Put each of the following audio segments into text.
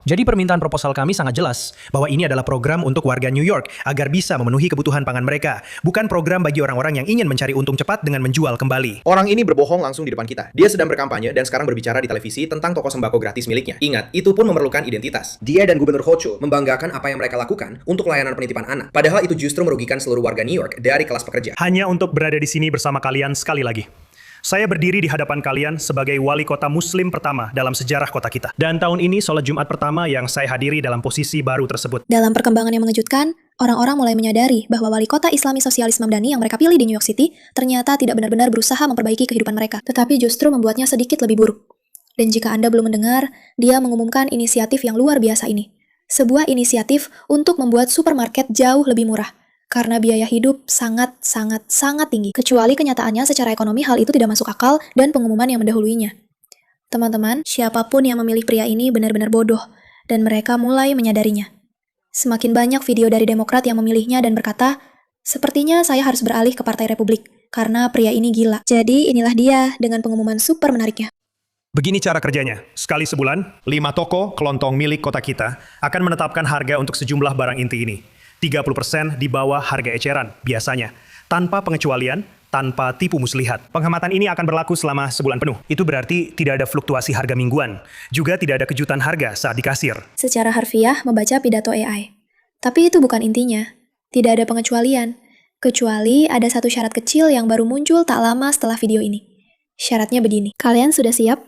Jadi permintaan proposal kami sangat jelas bahwa ini adalah program untuk warga New York agar bisa memenuhi kebutuhan pangan mereka, bukan program bagi orang-orang yang ingin mencari untung cepat dengan menjual kembali. Orang ini berbohong langsung di depan kita. Dia sedang berkampanye dan sekarang berbicara di televisi tentang toko sembako gratis miliknya. Ingat, itu pun memerlukan identitas. Dia dan Gubernur Hochul membanggakan apa yang mereka lakukan untuk layanan penitipan anak. Padahal itu justru merugikan seluruh warga New York dari kelas pekerja. Hanya untuk berada di sini bersama kalian sekali lagi. Saya berdiri di hadapan kalian sebagai wali kota muslim pertama dalam sejarah kota kita. Dan tahun ini sholat Jumat pertama yang saya hadiri dalam posisi baru tersebut. Dalam perkembangan yang mengejutkan, orang-orang mulai menyadari bahwa wali kota Islami Sosialis Mamdani yang mereka pilih di New York City ternyata tidak benar-benar berusaha memperbaiki kehidupan mereka, tetapi justru membuatnya sedikit lebih buruk. Dan jika Anda belum mendengar, dia mengumumkan inisiatif yang luar biasa ini. Sebuah inisiatif untuk membuat supermarket jauh lebih murah. Karena biaya hidup sangat tinggi. Kecuali kenyataannya secara ekonomi hal itu tidak masuk akal dan pengumuman yang mendahuluinya. Teman-teman, siapapun yang memilih pria ini benar-benar bodoh, dan mereka mulai menyadarinya. Semakin banyak video dari Demokrat yang memilihnya dan berkata, sepertinya saya harus beralih ke Partai Republik, karena pria ini gila. Jadi inilah dia dengan pengumuman super menariknya. Begini cara kerjanya. Sekali sebulan, 5 toko kelontong milik kota kita akan menetapkan harga untuk sejumlah barang inti ini. 30% di bawah harga eceran, biasanya. Tanpa pengecualian, tanpa tipu muslihat. Penghematan ini akan berlaku selama sebulan penuh. Itu berarti tidak ada fluktuasi harga mingguan. Juga tidak ada kejutan harga saat di kasir. Secara harfiah membaca pidato AI. Tapi itu bukan intinya. Tidak ada pengecualian. Kecuali ada satu syarat kecil yang baru muncul tak lama setelah video ini. Syaratnya begini. Kalian sudah siap?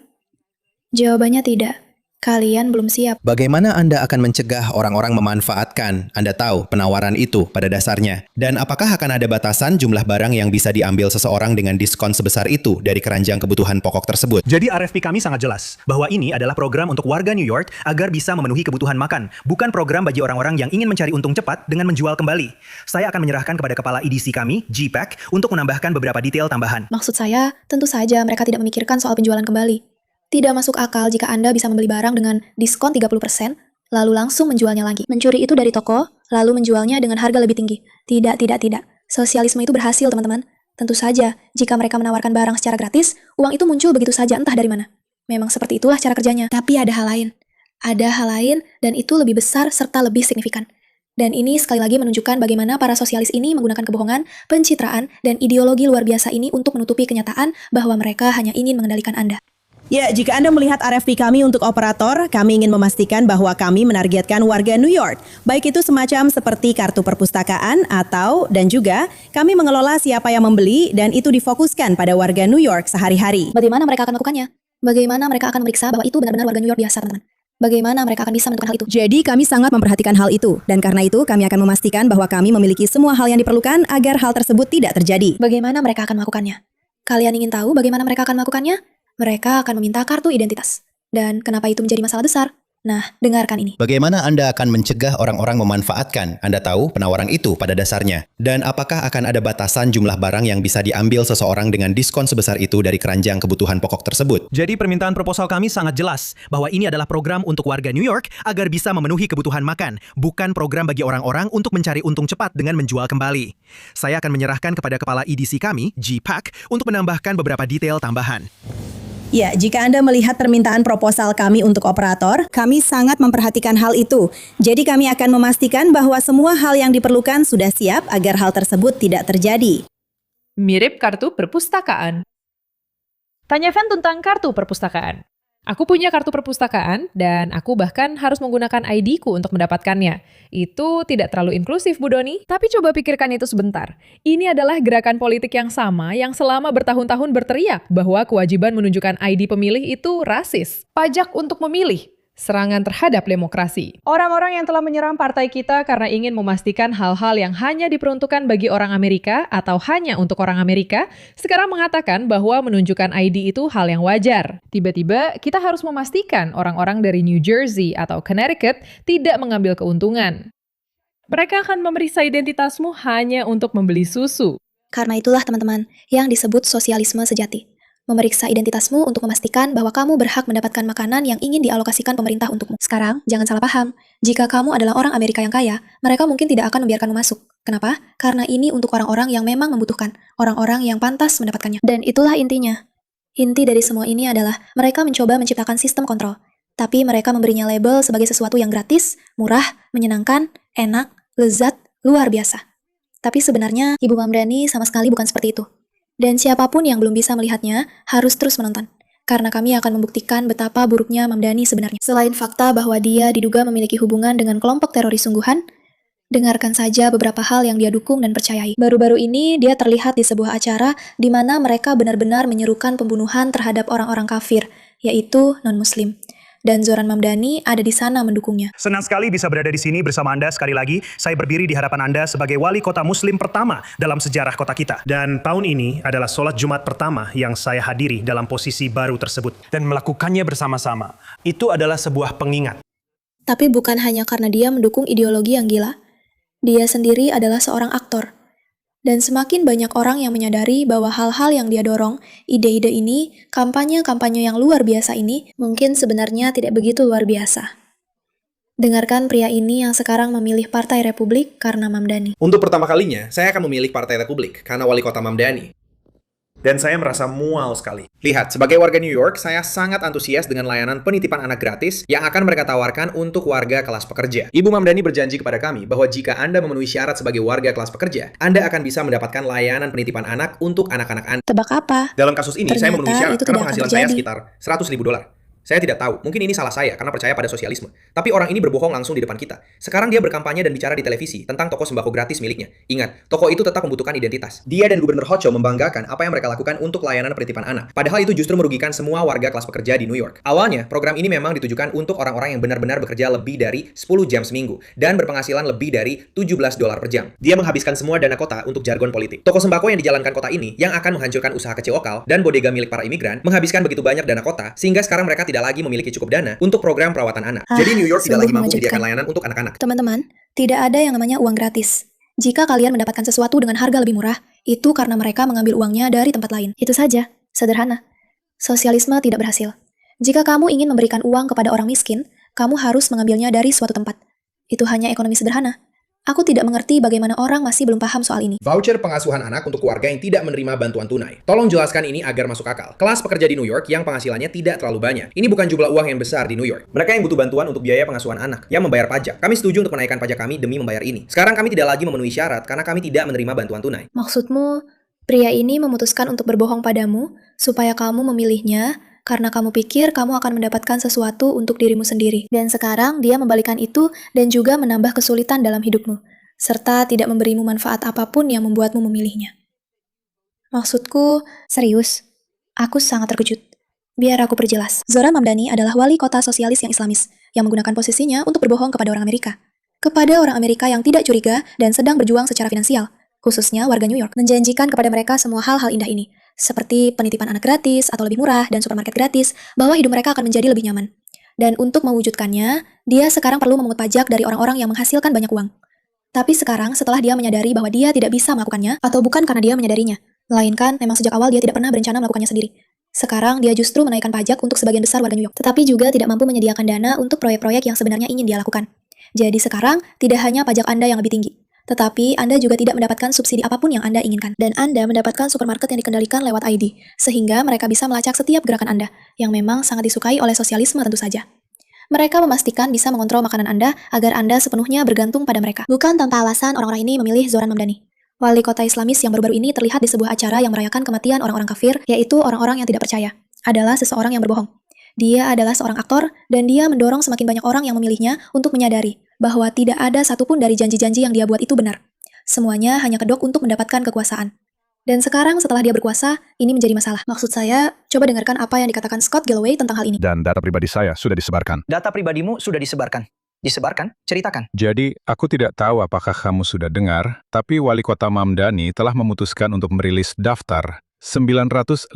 Jawabannya tidak. Kalian belum siap. Bagaimana Anda akan mencegah orang-orang memanfaatkan, Anda tahu, penawaran itu pada dasarnya? Dan apakah akan ada batasan jumlah barang yang bisa diambil seseorang dengan diskon sebesar itu dari keranjang kebutuhan pokok tersebut? Jadi RFP kami sangat jelas, bahwa ini adalah program untuk warga New York agar bisa memenuhi kebutuhan makan, bukan program bagi orang-orang yang ingin mencari untung cepat dengan menjual kembali. Saya akan menyerahkan kepada kepala EDC kami, GPAC, untuk menambahkan beberapa detail tambahan. Maksud saya, tentu saja mereka tidak memikirkan soal penjualan kembali. Tidak masuk akal jika Anda bisa membeli barang dengan diskon 30%, lalu langsung menjualnya lagi. Mencuri itu dari toko, lalu menjualnya dengan harga lebih tinggi. Tidak. Sosialisme itu berhasil, teman-teman. Tentu saja, jika mereka menawarkan barang secara gratis, uang itu muncul begitu saja entah dari mana. Memang seperti itulah cara kerjanya. Tapi ada hal lain. Ada hal lain, dan itu lebih besar serta lebih signifikan. Dan ini sekali lagi menunjukkan bagaimana para sosialis ini menggunakan kebohongan, pencitraan, dan ideologi luar biasa ini untuk menutupi kenyataan bahwa mereka hanya ingin mengendalikan Anda. Ya, jika Anda melihat RFP kami untuk operator, kami ingin memastikan bahwa kami menargetkan warga New York. Baik itu semacam seperti kartu perpustakaan atau, dan juga, kami mengelola siapa yang membeli dan itu difokuskan pada warga New York sehari-hari. Bagaimana mereka akan melakukannya? Bagaimana mereka akan memeriksa bahwa itu benar-benar warga New York biasa, teman-teman? Bagaimana mereka akan bisa menentukan hal itu? Jadi kami sangat memperhatikan hal itu. Dan karena itu kami akan memastikan bahwa kami memiliki semua hal yang diperlukan agar hal tersebut tidak terjadi. Bagaimana mereka akan melakukannya? Kalian ingin tahu bagaimana mereka akan melakukannya? Mereka akan meminta kartu identitas. Dan kenapa itu menjadi masalah besar? Nah, dengarkan ini. Bagaimana Anda akan mencegah orang-orang memanfaatkan, Anda tahu, penawaran itu pada dasarnya? Dan apakah akan ada batasan jumlah barang yang bisa diambil seseorang dengan diskon sebesar itu dari keranjang kebutuhan pokok tersebut? Jadi permintaan proposal kami sangat jelas, bahwa ini adalah program untuk warga New York agar bisa memenuhi kebutuhan makan, bukan program bagi orang-orang untuk mencari untung cepat dengan menjual kembali. Saya akan menyerahkan kepada kepala EDC kami, GPAC, untuk menambahkan beberapa detail tambahan. Ya, jika Anda melihat permintaan proposal kami untuk operator, kami sangat memperhatikan hal itu. Jadi kami akan memastikan bahwa semua hal yang diperlukan sudah siap agar hal tersebut tidak terjadi. Mirip kartu perpustakaan. Tanya Fan tentang kartu perpustakaan. Aku punya kartu perpustakaan dan aku bahkan harus menggunakan ID-ku untuk mendapatkannya. Itu tidak terlalu inklusif, Bu Doni. Tapi coba pikirkan itu sebentar. Ini adalah gerakan politik yang sama yang selama bertahun-tahun berteriak bahwa kewajiban menunjukkan ID pemilih itu rasis. Pajak untuk memilih. Serangan terhadap demokrasi. Orang-orang yang telah menyerang partai kita karena ingin memastikan hal-hal yang hanya diperuntukkan bagi orang Amerika atau hanya untuk orang Amerika, sekarang mengatakan bahwa menunjukkan ID itu hal yang wajar. Tiba-tiba, kita harus memastikan orang-orang dari New Jersey atau Connecticut tidak mengambil keuntungan. Mereka akan memeriksa identitasmu hanya untuk membeli susu. Karena itulah teman-teman, yang disebut sosialisme sejati. Memeriksa identitasmu untuk memastikan bahwa kamu berhak mendapatkan makanan yang ingin dialokasikan pemerintah untukmu. Sekarang, jangan salah paham. Jika kamu adalah orang Amerika yang kaya, mereka mungkin tidak akan membiarkanmu masuk. Kenapa? Karena ini untuk orang-orang yang memang membutuhkan, orang-orang yang pantas mendapatkannya. Dan itulah intinya. Inti dari semua ini adalah mereka mencoba menciptakan sistem kontrol. Tapi mereka memberinya label sebagai sesuatu yang gratis, murah, menyenangkan, enak, lezat, luar biasa. Tapi sebenarnya Ibu Mamdani sama sekali bukan seperti itu. Dan siapapun yang belum bisa melihatnya harus terus menonton. Karena kami akan membuktikan betapa buruknya Mamdani sebenarnya. Selain fakta bahwa dia diduga memiliki hubungan dengan kelompok teroris sungguhan, dengarkan saja beberapa hal yang dia dukung dan percayai. Baru-baru ini dia terlihat di sebuah acara di mana mereka benar-benar menyerukan pembunuhan terhadap orang-orang kafir, yaitu non-muslim. Dan Zoran Mamdani ada di sana mendukungnya. Senang sekali bisa berada di sini bersama Anda sekali lagi. Saya berdiri di hadapan Anda sebagai wali kota muslim pertama dalam sejarah kota kita. Dan tahun ini adalah sholat Jumat pertama yang saya hadiri dalam posisi baru tersebut. Dan melakukannya bersama-sama. Itu adalah sebuah pengingat. Tapi bukan hanya karena dia mendukung ideologi yang gila. Dia sendiri adalah seorang aktor. Dan semakin banyak orang yang menyadari bahwa hal-hal yang dia dorong, ide-ide ini, kampanye-kampanye yang luar biasa ini, mungkin sebenarnya tidak begitu luar biasa. Dengarkan pria ini yang sekarang memilih Partai Republik karena Mamdani. Untuk pertama kalinya, saya akan memilih Partai Republik karena wali kota Mamdani. Dan saya merasa mual sekali. Lihat, sebagai warga New York, saya sangat antusias dengan layanan penitipan anak gratis yang akan mereka tawarkan untuk warga kelas pekerja. Ibu Mamdani berjanji kepada kami bahwa jika Anda memenuhi syarat sebagai warga kelas pekerja, Anda akan bisa mendapatkan layanan penitipan anak untuk anak-anak Anda. Tebak apa? Dalam kasus ini, saya memenuhi syarat itu karena tidak akan penghasilan saya terjadi. sekitar $100.000. Saya tidak tahu, mungkin ini salah saya karena percaya pada sosialisme. Tapi orang ini berbohong langsung di depan kita. Sekarang dia berkampanye dan bicara di televisi tentang toko sembako gratis miliknya. Ingat, toko itu tetap membutuhkan identitas. Dia dan Gubernur Hochul membanggakan apa yang mereka lakukan untuk layanan penitipan anak. Padahal itu justru merugikan semua warga kelas pekerja di New York. Awalnya, program ini memang ditujukan untuk orang-orang yang benar-benar bekerja lebih dari 10 jam seminggu dan berpenghasilan lebih dari $17 per jam. Dia menghabiskan semua dana kota untuk jargon politik. Toko sembako yang dijalankan kota ini yang akan menghancurkan usaha kecil lokal dan bodega milik para imigran menghabiskan begitu banyak dana kota sehingga sekarang mereka tidak lagi memiliki cukup dana untuk program perawatan anak. Jadi New York tidak lagi mampu menyediakan layanan untuk anak-anak. Teman-teman, tidak ada yang namanya uang gratis. Jika kalian mendapatkan sesuatu dengan harga lebih murah, itu karena mereka mengambil uangnya dari tempat lain. Itu saja, sederhana. Sosialisme tidak berhasil. Jika kamu ingin memberikan uang kepada orang miskin, kamu harus mengambilnya dari suatu tempat. Itu hanya ekonomi sederhana. Aku tidak mengerti bagaimana orang masih belum paham soal ini. Voucher pengasuhan anak untuk keluarga yang tidak menerima bantuan tunai. Tolong jelaskan ini agar masuk akal. Kelas pekerja di New York yang penghasilannya tidak terlalu banyak. Ini bukan jumlah uang yang besar di New York. Mereka yang butuh bantuan untuk biaya pengasuhan anak, yang membayar pajak. Kami setuju untuk menaikkan pajak kami demi membayar ini. Sekarang kami tidak lagi memenuhi syarat karena kami tidak menerima bantuan tunai. Maksudmu, pria ini memutuskan untuk berbohong padamu supaya kamu memilihnya karena kamu pikir kamu akan mendapatkan sesuatu untuk dirimu sendiri. Dan sekarang dia membalikan itu dan juga menambah kesulitan dalam hidupmu, serta tidak memberimu manfaat apapun yang membuatmu memilihnya. Maksudku, serius, aku sangat terkejut. Biar aku perjelas. Zoran Mamdani adalah wali kota sosialis yang Islamis, yang menggunakan posisinya untuk berbohong kepada orang Amerika. Kepada orang Amerika yang tidak curiga dan sedang berjuang secara finansial, khususnya warga New York, menjanjikan kepada mereka semua hal-hal indah ini, seperti penitipan anak gratis atau lebih murah dan supermarket gratis, bahwa hidup mereka akan menjadi lebih nyaman. Dan untuk mewujudkannya, dia sekarang perlu memungut pajak dari orang-orang yang menghasilkan banyak uang. Tapi sekarang setelah dia menyadari bahwa dia tidak bisa melakukannya, atau bukan karena dia menyadarinya, melainkan memang sejak awal dia tidak pernah berencana melakukannya sendiri. Sekarang dia justru menaikkan pajak untuk sebagian besar warga New York, tetapi juga tidak mampu menyediakan dana untuk proyek-proyek yang sebenarnya ingin dia lakukan. Jadi sekarang tidak hanya pajak Anda yang lebih tinggi, tetapi Anda juga tidak mendapatkan subsidi apapun yang Anda inginkan. Dan Anda mendapatkan supermarket yang dikendalikan lewat ID, sehingga mereka bisa melacak setiap gerakan Anda, yang memang sangat disukai oleh sosialisme tentu saja. Mereka memastikan bisa mengontrol makanan Anda agar Anda sepenuhnya bergantung pada mereka. Bukan tanpa alasan orang-orang ini memilih Zoran Mamdani. Wali kota Islamis yang baru-baru ini terlihat di sebuah acara yang merayakan kematian orang-orang kafir, yaitu orang-orang yang tidak percaya, adalah seseorang yang berbohong. Dia adalah seorang aktor, dan dia mendorong semakin banyak orang yang memilihnya untuk menyadari bahwa tidak ada satupun dari janji-janji yang dia buat itu benar. Semuanya hanya kedok untuk mendapatkan kekuasaan. Dan sekarang setelah dia berkuasa, ini menjadi masalah. Maksud saya, coba dengarkan apa yang dikatakan Scott Galloway tentang hal ini. Dan data pribadi saya sudah disebarkan. Data pribadimu sudah disebarkan. Disebarkan? Ceritakan. Jadi, aku tidak tahu apakah kamu sudah dengar, tapi Wali Kota Mamdani telah memutuskan untuk merilis daftar 950.000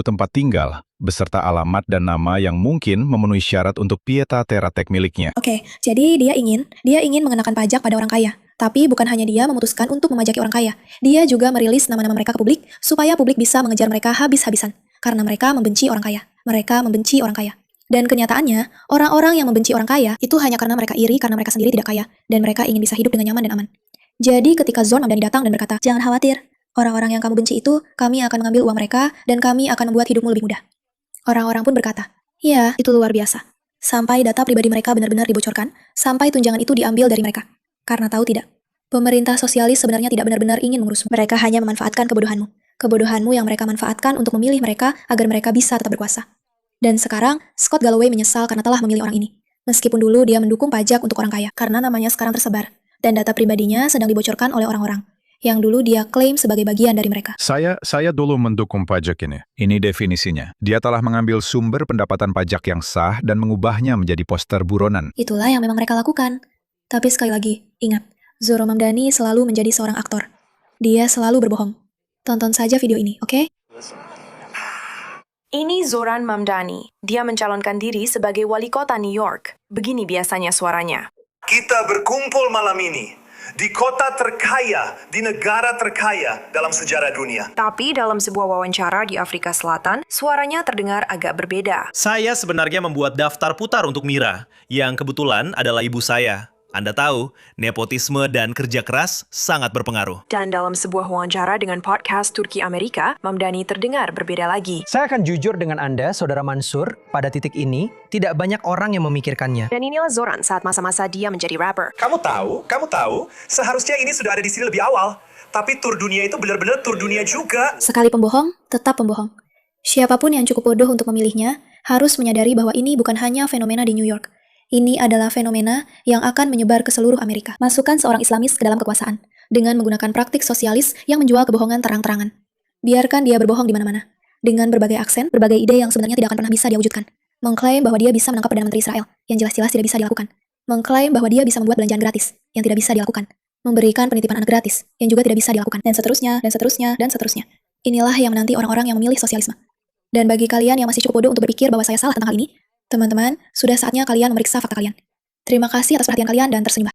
tempat tinggal, beserta alamat dan nama yang mungkin memenuhi syarat untuk Pieta Teratek miliknya. Oke, jadi dia ingin mengenakan pajak pada orang kaya. Tapi bukan hanya dia memutuskan untuk memajaki orang kaya. Dia juga merilis nama-nama mereka ke publik, supaya publik bisa mengejar mereka habis-habisan. Karena mereka membenci orang kaya. Mereka membenci orang kaya. Dan kenyataannya, orang-orang yang membenci orang kaya, itu hanya karena mereka iri karena mereka sendiri tidak kaya. Dan mereka ingin bisa hidup dengan nyaman dan aman. Jadi ketika Zoran Mamdani datang dan berkata, "Jangan khawatir, orang-orang yang kamu benci itu, kami akan mengambil uang mereka, dan kami akan membuat hidupmu lebih mudah." Orang-orang pun berkata, "Ya, itu luar biasa." Sampai data pribadi mereka benar-benar dibocorkan, sampai tunjangan itu diambil dari mereka. Karena tahu tidak, pemerintah sosialis sebenarnya tidak benar-benar ingin mengurusmu. Mereka hanya memanfaatkan kebodohanmu. Kebodohanmu yang mereka manfaatkan untuk memilih mereka agar mereka bisa tetap berkuasa. Dan sekarang, Scott Galloway menyesal karena telah memilih orang ini. Meskipun dulu dia mendukung pajak untuk orang kaya, karena namanya sekarang tersebar. Dan data pribadinya sedang dibocorkan oleh orang-orang yang dulu dia klaim sebagai bagian dari mereka. Saya dulu mendukung pajak ini. Ini definisinya. Dia telah mengambil sumber pendapatan pajak yang sah dan mengubahnya menjadi poster buronan. Itulah yang memang mereka lakukan. Tapi sekali lagi, ingat, Zoro Mamdani selalu menjadi seorang aktor. Dia selalu berbohong. Tonton saja video ini, oke? Ini Zoran Mamdani. Dia mencalonkan diri sebagai wali kota New York. Begini biasanya suaranya. Kita berkumpul malam ini di kota terkaya, di negara terkaya dalam sejarah dunia. Tapi dalam sebuah wawancara di Afrika Selatan, suaranya terdengar agak berbeda. Saya sebenarnya membuat daftar putar untuk Mira, yang kebetulan adalah ibu saya. Anda tahu, nepotisme dan kerja keras sangat berpengaruh. Dan dalam sebuah wawancara dengan podcast Turki Amerika, Mamdani terdengar berbeda lagi. Saya akan jujur dengan Anda, Saudara Mansur, pada titik ini, tidak banyak orang yang memikirkannya. Dan inilah Zoran saat masa-masa dia menjadi rapper. Kamu tahu, seharusnya ini sudah ada di sini lebih awal. Tapi tur dunia itu benar-benar tur dunia juga. Sekali pembohong, tetap pembohong. Siapapun yang cukup bodoh untuk memilihnya, harus menyadari bahwa ini bukan hanya fenomena di New York. Ini adalah fenomena yang akan menyebar ke seluruh Amerika. Masukkan seorang Islamis ke dalam kekuasaan, dengan menggunakan praktik sosialis yang menjual kebohongan terang-terangan. Biarkan dia berbohong di mana-mana, dengan berbagai aksen, berbagai ide yang sebenarnya tidak akan pernah bisa dia wujudkan. Mengklaim bahwa dia bisa menangkap Perdana Menteri Israel, yang jelas-jelas tidak bisa dilakukan. Mengklaim bahwa dia bisa membuat belanjaan gratis, yang tidak bisa dilakukan. Memberikan penitipan anak gratis, yang juga tidak bisa dilakukan. Dan seterusnya, dan seterusnya, dan seterusnya. Inilah yang menanti orang-orang yang memilih sosialisme. Dan bagi kalian yang masih cukup bodoh untuk berpikir bahwa saya salah tentang hal ini, teman-teman, sudah saatnya kalian memeriksa fakta kalian. Terima kasih atas perhatian kalian dan tersenyum.